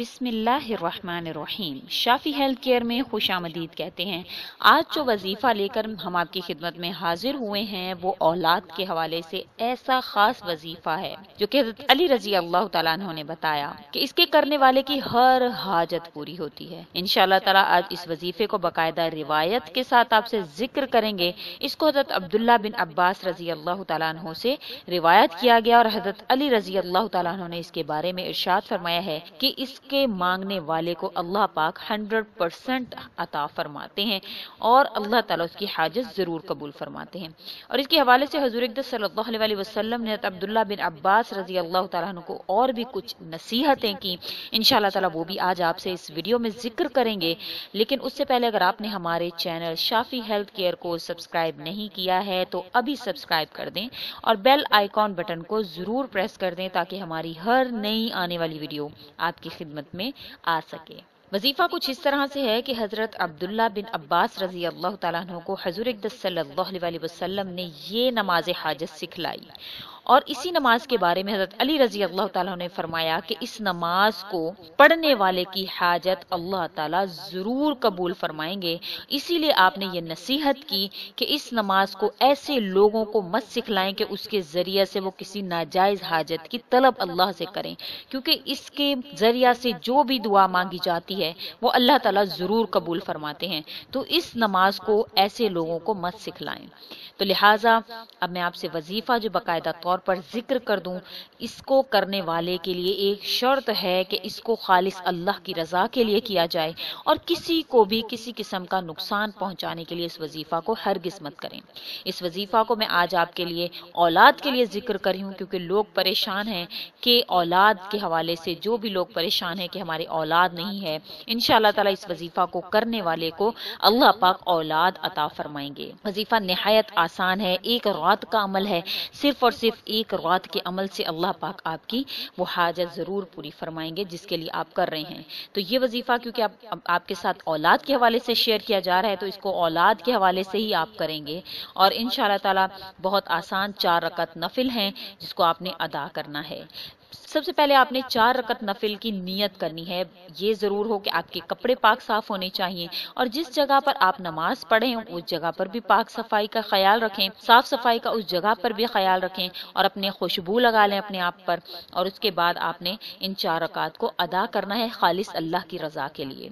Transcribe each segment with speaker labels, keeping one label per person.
Speaker 1: बिस्मिल्लाहिर्रहमानिर्रहीम। Shafi health care में खुश आमदीद कहते हैं। आज जो वजीफा लेकर हम आपकी खिदमत में हाजिर हुए हैं वो औलाद के हवाले से ऐसा खास वजीफा है जो कि हजरत अली रजी अल्लाह तआला अन्हु ने बताया कि इसके करने वाले की हर हाजत पूरी होती है। इंशाअल्लाह ताला आज इस वजीफे को बाकायदा रिवायत के साथ आपसे जिक्र करेंगे। इसको हजरत अब्दुल्ला बिन अब्बास रजी अल्लाह तआला अन्हु से रिवायत किया गया और हजरत अली रजी अल्लाह तआला अन्हु ने इसके बारे में इरशाद फरमाया है कि इसके मांगने वाले को अल्लाह पाक 100% अता फरमाते हैं और अल्लाह ताला उसकी हाजत जरूर कबूल फरमाते हैं। और इसके हवाले से हुजूर अक़दस सल्लल्लाहु अलैहि वसल्लम ने अब्दुल्ला बिन अब्बास रजी अल्लाह तआला अन्हु को और भी कुछ नसीहतें की। इंशाअल्लाह ताला वो भी आज आपसे इस वीडियो में जिक्र करेंगे। लेकिन उससे पहले अगर आपने हमारे चैनल शाफी हेल्थ केयर को सब्सक्राइब नहीं किया है तो अभी सब्सक्राइब कर दें और बेल आइकॉन बटन को जरूर प्रेस कर दें ताकि हमारी हर नई आने वाली वीडियो आपकी खिदमत में आ सके। वजीफा कुछ इस तरह से है कि हजरत अब्दुल्ला बिन अब्बास रजी अल्लाह तआला अन्हु को हुजूर अक़दस सल्लल्लाहु अलैहि वसल्लम ने ये नमाज हाजत सिखलाई और इसी नमाज के बारे में हजरत अली रजी अल्लाह तआला ने फरमाया कि इस नमाज को पढ़ने वाले की हाजत अल्लाह ताला जरूर कबूल फरमाएंगे। इसीलिए आपने ये नसीहत की कि इस नमाज को ऐसे लोगों को मत सिखलाएं कि उसके जरिए से वो किसी नाजायज हाजत की तलब अल्लाह से करें, क्योंकि इसके जरिया से जो भी दुआ मांगी जाती है वो अल्लाह ताला जरूर कबूल फरमाते हैं। तो इस नमाज को ऐसे लोगों को मत सिखलाएं। तो लिहाजा अब मैं आपसे वजीफा जो बाकायदा तौर पर जिक्र कर दूं, इसको करने वाले के लिए एक शर्त है कि इसको खालिस अल्लाह की रजा के लिए किया जाए और किसी को भी किसी किस्म का नुकसान पहुंचाने के लिए इस वजीफा को हरगिज मत करें। इस वजीफा को मैं आज आपके लिए औलाद के लिए जिक्र कर रही हूँ, क्योंकि लोग परेशान हैं कि औलाद के हवाले से जो भी लोग परेशान हैं कि हमारी औलाद नहीं है, इंशाअल्लाह ताला इस वजीफा को करने वाले को अल्लाह पाक औलाद अता फरमाएंगे। वजीफा निहायत आसान है, एक रात का अमल है। सिर्फ और सिर्फ एक रात के अमल से अल्लाह पाक आपकी वो हाजत जरूर पूरी फरमाएंगे जिसके लिए आप कर रहे हैं। तो ये वजीफा क्योंकि आपके साथ औलाद के हवाले से शेयर किया जा रहा है तो इसको औलाद के हवाले से ही आप करेंगे। और इंशाअल्लाह ताला बहुत आसान 4 रकत नफिल हैं जिसको आपने अदा करना है। सबसे पहले आपने 4 रकत नफिल की नियत करनी है। ये जरूर हो कि आपके कपड़े पाक साफ होने चाहिए और जिस जगह पर आप नमाज पढ़े उस जगह पर भी पाक सफाई का ख्याल रखें, साफ सफाई का उस जगह पर भी ख्याल रखें और अपने खुशबू लगा लें अपने आप पर। और उसके बाद आपने इन 4 रकात को अदा करना है खालिस अल्लाह की रजा के लिए।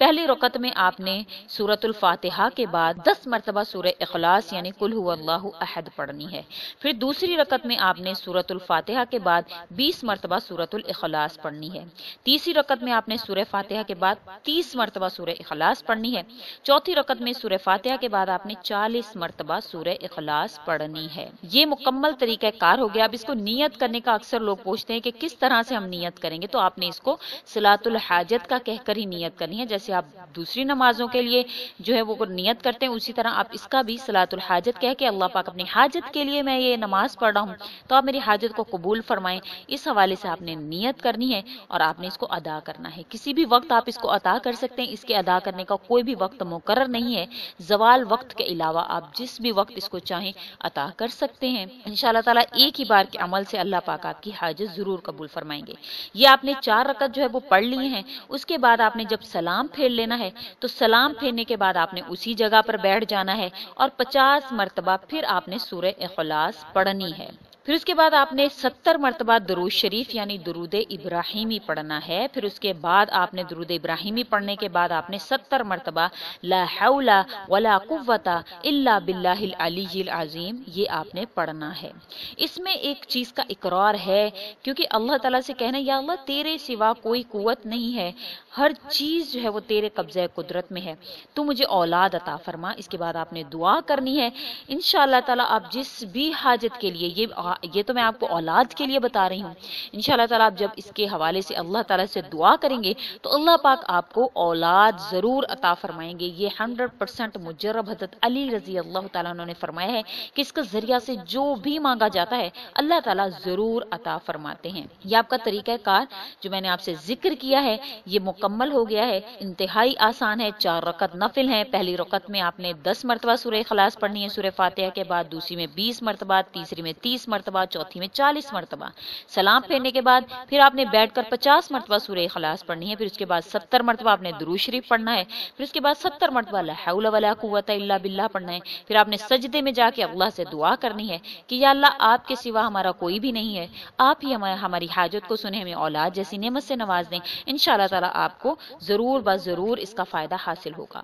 Speaker 1: पहली रकत में आपने सूरतुल फातिहा के बाद 10 मरतबा सूरह इखलास यानी कुल हुवल्लाहु अहद पढ़नी है। फिर दूसरी रकत में आपने सूरतुल फातिहा के बाद 20 मरतबा सूरतुल इखलास पढ़नी है। तीसरी रकत में आपने सूरह फातिहा के बाद 30 मरतबा सूरह इखलास पढ़नी है। चौथी रकत में सूरह फातिहा के बाद आपने 40 मरतबा सूरह इखलास पढ़नी है। ये मुकम्मल तरीका कार हो गया। अब इसको नियत करने का अक्सर लोग पूछते हैं कि किस तरह से हम नियत करेंगे, तो आपने इसको सलातुल हाजत का कहकर ही नियत करनी है। जैसे आप दूसरी नमाजों के लिए जो है वो नियत करते हैं, उसी तरह आप इसका भी सलातुल हाजत कह के अल्लाह पाक अपनी हाजत के लिए मैं ये नमाज पढ़ रहा हूँ तो आप मेरी हाजत को कबूल फरमाएं, इस हवाले से आपने नियत करनी है और आपने इसको अदा करना है। किसी भी वक्त आप इसको अदा कर सकते हैं, इसके अदा करने का कोई भी वक्त मुकर्रर नहीं है। जवाल वक्त के अलावा आप जिस भी वक्त इसको चाहें अदा कर सकते हैं। इंशाअल्लाह ताला एक ही बार के अमल से अल्लाह पाक आपकी हाजत जरूर कबूल फरमाएंगे। ये आपने 4 रकत जो है वो पढ़ ली हैं। उसके बाद आपने जब सलाम फेर लेना है तो सलाम फेरने के बाद आपने उसी जगह पर बैठ जाना है और 50 मरतबा फिर आपने सूरह इखलास पढ़नी है। फिर उसके बाद आपने 70 मरतबा दुरूद शरीफ यानी दुरूद इब्राहिमी पढ़ना है। फिर उसके बाद आपने दुरूद इब्राहिमी पढ़ने के बाद आपने 70 मरतबा ला हौला वला कुव्वता इल्ला बिल्लाहिल अलीय्यिल अज़ीम ये आपने पढ़ना है। इसमें एक चीज का इकरार है, क्योंकि अल्लाह ताला से कहना या अल्लाह तेरे सिवा कोई कुव्वत नहीं है, हर चीज जो है वो तेरे कब्जे कुदरत में है, तू मुझे औलाद अता फरमा। इसके बाद आपने दुआ करनी है। इंशाअल्लाह ताला आप जिस भी हाजत के लिए ये तो मैं आपको औलाद के लिए बता रही हूँ, इंशाअल्लाह ताला आप जब इसके हवाले से अल्लाह ताला से दुआ करेंगे तो अल्लाह पाक आपको औलाद जरूर अता फरमाएंगे। ये 100% मुजर्रब हजरत अली रजी अल्लाह ताला उन्होंने फरमाया है कि इसका जरिया से जो भी मांगा जाता है अल्लाह ताला जरूर अता फरमाते हैं। ये आपका तरीका कार जो मैंने आपसे जिक्र किया है ये मुकम्मल हो गया है। इंतहाई आसान है। 4 रकत नफिल है। पहली रकत में आपने 10 मरतबा सूरह इखलास पढ़नी है सूरह फातिहा के बाद, दूसरी में 20 मरतबा, तीसरी में 30 मरतबा मरतबा, चौथी में 40 मरतबा। सलाम फेरने के बाद फिर आपने बैठकर 50 मरतबा सूरह इखलास पढ़नी है, फिर उसके बाद 70 मरतबा आपने दुरूद शरीफ पढ़ना है, फिर उसके बाद 70 मरतबा ला हौला वला कुव्वता इल्ला बिल्लाह पढ़ना है। फिर आपने सजदे में जाके अल्लाह से दुआ करनी है कि या अल्लाह आपके सिवा हमारा कोई भी नहीं है, आप ही हमारी हाजत को सुने, हमें औलाद जैसी नेमत से नवाज दें। इंशाअल्लाह ताला आपको जरूर ज़रूर इसका फायदा हासिल होगा।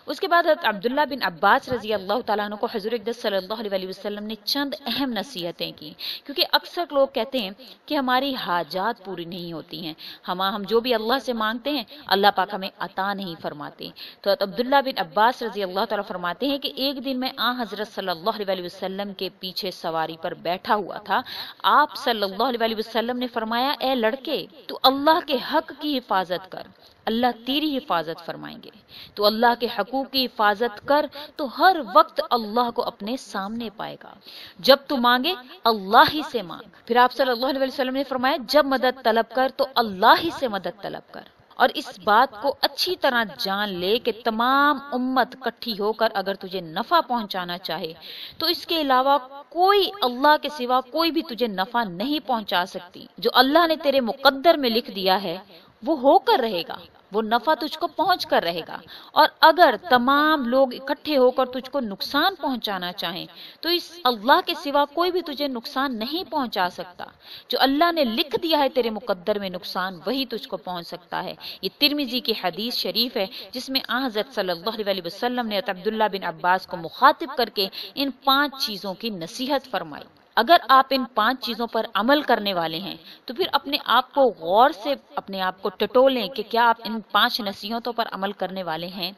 Speaker 1: उसके बाद हज़रत अब्दुल्ला बिन अब्बास रजी अल्लाह तआला अन्हु को हुज़ूर अक़दस सल्लल्लाहु अलैहि वसल्लम ने चंद अहम नसीहतें की, क्योंकि अक्सर लोग कहते हैं कि हमारी हाजात पूरी नहीं होती हैं, हम जो भी अल्लाह से मांगते हैं अल्लाह पाक हमें अता नहीं फरमाते। तो अब्दुल्ला बिन अब्बास रजी अल्लाह तआला फरमाते हैं कि एक दिन मैं हज़रत सल्लल्लाहु अलैहि वसल्लम के पीछे सवारी पर बैठा हुआ था। आप सल्लल्लाहु अलैहि वसल्लम ने फरमाया, ए लड़के, तू अल्लाह के हक की हिफाजत कर, अल्लाह तेरी हिफाजत फरमाएंगे। तो अल्लाह के हकूक की हिफाजत कर तो हर वक्त अल्लाह को अपने सामने पाएगा। जब तू मांगे अल्लाह ही से मांग। फिर आप सल्लल्लाहु अलैहि वसल्लम ने फरमाया, जब मदद तलब कर तो अल्लाह ही से मदद तलब कर। और इस बात को अच्छी तरह जान ले कि तमाम उम्मत इकट्ठी होकर अगर तुझे नफा पहुंचाना चाहे तो इसके अलावा कोई अल्लाह के सिवा कोई भी तुझे नफा नहीं पहुंचा सकती। जो अल्लाह ने तेरे मुकद्दर में लिख दिया है वो होकर रहेगा, वो नफा तुझको पहुंच कर रहेगा। और अगर तमाम लोग इकट्ठे होकर तुझको नुकसान पहुंचाना चाहें तो इस अल्लाह के सिवा कोई भी तुझे नुकसान नहीं पहुंचा सकता। जो अल्लाह ने लिख दिया है तेरे मुकद्दर में नुकसान, वही तुझको पहुंच सकता है। ये तिरमिजी की हदीस शरीफ है जिसमें हज़रत सल्लल्लाहु अलैहि वसल्लम ने अब्दुल्ला बिन अब्बास को मुखातिब करके इन 5 चीजों की नसीहत फरमाई। अगर आप इन 5 चीजों पर अमल करने वाले हैं तो फिर अपने आप को गौर से अपने आप को टटोलें कि क्या आप इन 5 नसीहतों पर अमल करने वाले हैं।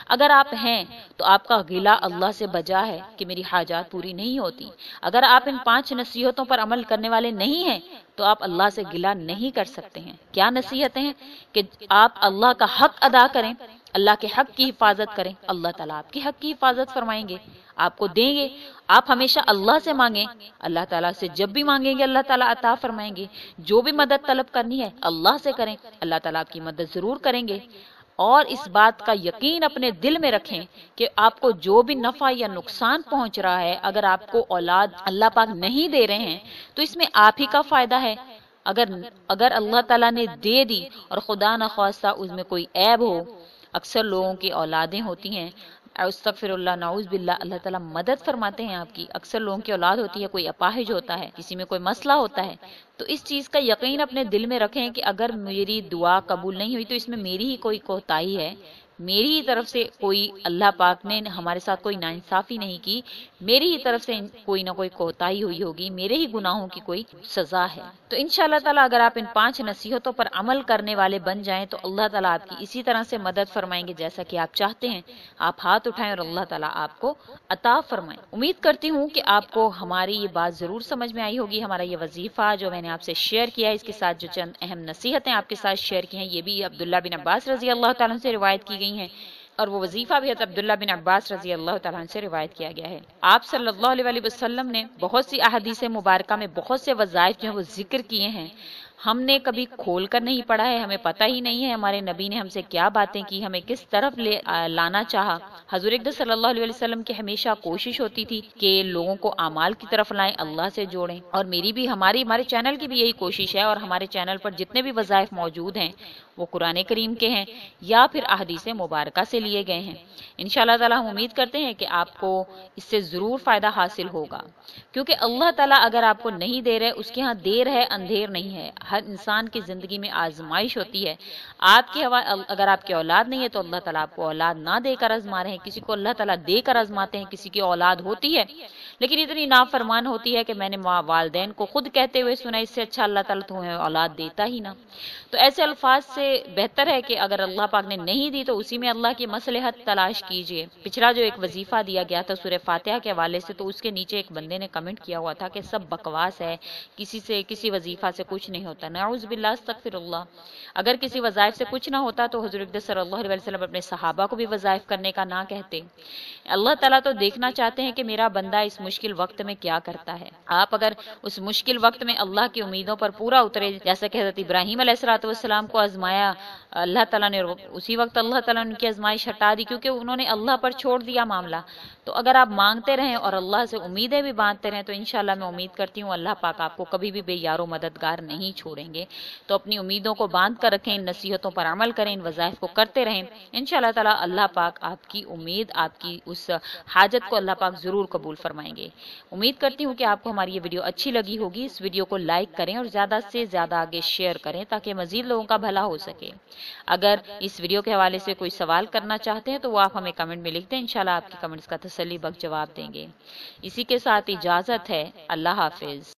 Speaker 1: अगर आप हैं तो आपका गिला अल्लाह से बजा है कि मेरी हाजात पूरी नहीं होती। अगर आप इन 5 नसीहतों पर अमल करने वाले नहीं हैं तो आप अल्लाह से गिला नहीं कर सकते हैं। क्या नसीहतें हैं? कि आप अल्लाह का हक अदा करें, अल्लाह के हक की हिफाजत करें, अल्लाह ताला आपके हक की हिफाजत फरमाएंगे, आपको देंगे। आप हमेशा अल्लाह से मांगें, अल्लाह ताला से जब भी मांगेंगे अल्लाह ताला अता फरमाएंगे। जो भी मदद तलब करनी है अल्लाह से करें, अल्लाह ताला आपकी मदद जरूर करेंगे। और इस बात का यकीन अपने दिल में रखें कि आपको जो भी नफा या नुकसान पहुंच रहा है, अगर आपको औलाद अल्लाह पाक नहीं दे रहे हैं तो इसमें आप ही का फायदा है। अगर अल्लाह ताला ने दे दी और खुदा न खास्ता उसमें कोई ऐब हो, अक्सर लोगों की औलादें होती हैं, अस्तगफिरुल्लाह नाउज़ बिल्लाह, अल्लाह ताला मदद फरमाते हैं आपकी। अक्सर लोगों की औलाद होती है, कोई अपाहिज होता है, किसी में कोई मसला होता है, तो इस चीज का यकीन अपने दिल में रखें कि अगर मेरी दुआ कबूल नहीं हुई तो इसमें मेरी ही कोई कोताही है, मेरी ही तरफ से कोई अल्लाह पाक ने हमारे साथ कोई नाइंसाफी नहीं की, मेरी ही तरफ से कोई ना कोई कोताही हुई होगी, मेरे ही गुनाहों की कोई सजा है। तो इंशाअल्लाह ताला अगर आप इन 5 नसीहतों पर अमल करने वाले बन जाएं तो अल्लाह ताला आपकी इसी तरह से मदद फरमाएंगे जैसा कि आप चाहते हैं। आप हाथ उठाएं और अल्लाह ताला आपको अता फरमाएं। उम्मीद करती हूँ कि आपको हमारी ये बात जरूर समझ में आई होगी। हमारा ये वजीफा जो मैंने आपसे शेयर किया है, इसके साथ जो चंद अहम नसीहतें आपके साथ शेयर की हैं, ये भी अब्दुल्ला बिन अब्बास रजी अल्लाह तआला से रिवायत की गई हैं और वो वजीफा भी अब्दुल्ला बिन अब्बास रजी अल्लाह तआला से रिवायत किया गया है। आप सल्लल्लाहु अलैहि वसल्लम ने बहुत सी अहादीस मुबारका में बहुत से वज़ाइफ जो है वो जिक्र किए हैं, हमने कभी खोल कर नहीं पढ़ा है, हमें पता ही नहीं है हमारे नबी ने हमसे क्या बातें की, हमें किस तरफ लाना चाहा। हुज़ूर अक़दस सल्लल्लाहु अलैहि वसल्लम की हमेशा कोशिश होती थी कि लोगों को अमाल की तरफ लाएं, अल्लाह से जोड़ें। और मेरी भी हमारे चैनल की भी यही कोशिश है और हमारे चैनल पर जितने भी वज़ाइफ मौजूद हैं वो कुरान करीम के हैं या फिर अहदीस मुबारका से लिए गए हैं। इंशाअल्लाह ताला हम उम्मीद करते हैं कि आपको इससे ज़रूर फ़ायदा हासिल होगा, क्योंकि अल्लाह ताला अगर आपको नहीं दे रहे, उसके यहाँ देर है अंधेर नहीं है। हर इंसान की ज़िंदगी में आजमाइश होती है। अगर आपकी औलाद नहीं है तो अल्लाह ताला आपको औलाद ना देकर आजमा रहे हैं, किसी को अल्लाह ताला देकर आजमाते हैं, किसी की औलाद होती है लेकिन इतनी नाफरमान होती है कि मैंने वालिदैन को खुद कहते हुए सुना, इससे अच्छा अल्लाह ताला तुम्हें औलाद देता ही ना। तो ऐसे अल्फाज से बेहतर है कि अगर अल्लाह पाक ने नहीं दी तो उसी में अल्लाह की मसलहत तलाश कीजिए। पिछला जो एक वजीफा दिया गया था सूरह फातिहा के हवाले से, तो उसके नीचे एक बंदे ने कमेंट किया हुआ था कि सब बकवास है, किसी वजीफा से कुछ नहीं होता। नाउज़ बिल्लाह अस्तगफिरुल्लाह। अगर किसी वज़ाइफ से कुछ ना होता तो हुज़ूर अक़दस सल्लल्लाहु अलैहि वसल्लम अपने सहाबा को भी वज़ाइफ करने का ना कहते। अल्लाह ताला तो देखना चाहते हैं कि मेरा बंदा इस मुश्किल वक्त में क्या करता है। आप अगर उस मुश्किल वक्त में अल्लाह की उम्मीदों पर पूरा उतरे, जैसा कि हज़रत इब्राहीम अलैहिस्सलाम को आजमाया फरमाया अल्लाह ताला ने, उसी वक्त अल्लाह ताला ने उनकी आजमाइश हटा दी क्योंकि उन्होंने अल्लाह पर छोड़ दिया मामला। तो अगर आप मांगते रहें और अल्लाह से उम्मीदें भी बांधते रहें तो इंशाल्लाह मैं उम्मीद करती हूँ अल्लाह पाक आपको कभी भी बेयारो मददगार नहीं छोड़ेंगे। तो अपनी उम्मीदों को बांध कर रखें, इन नसीहतों पर अमल करें, इन वज़ाइफ को करते रहें। इंशाल्लाह ताला अल्लाह पाक आपकी उम्मीद, आपकी उस हाजत को अल्लाह पाक ज़रूर कबूल फरमाएंगे। उम्मीद करती हूँ कि आपको हमारी ये वीडियो अच्छी लगी होगी। इस वीडियो को लाइक करें और ज़्यादा से ज़्यादा आगे शेयर करें ताकि मज़ीद लोगों का भला हो सके। अगर इस वीडियो के हवाले से कोई सवाल करना चाहते हैं तो वो आप हमें कमेंट में लिख दें, इंशाल्लाह आपके कमेंट्स का तसल्ली बख्श जवाब देंगे। इसी के साथ इजाज़त है, अल्लाह हाफिज़।